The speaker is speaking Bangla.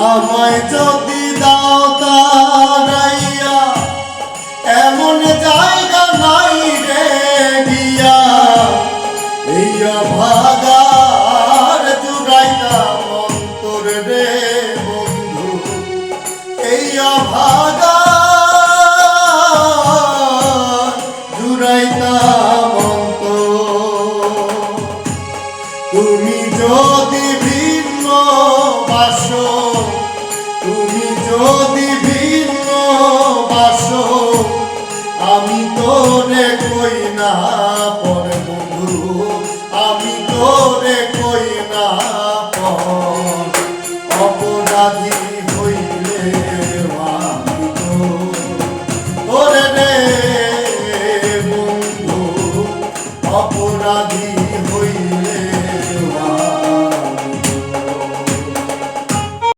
আমায় যদি দাও তারাইয়া এমন জায়গা নাই রে গিয়া এই ভাগার জুড়াইতাম অন্তর রে বন্ধু এই ভাগার জুড়াইতাম অন্তর তুমি যদি ভিন্ন বাসো তুমি যদি ভিন্ন বাসো আমি তোরে কই না পর বন্ধু আমি তোরে কই না পর অপরাধী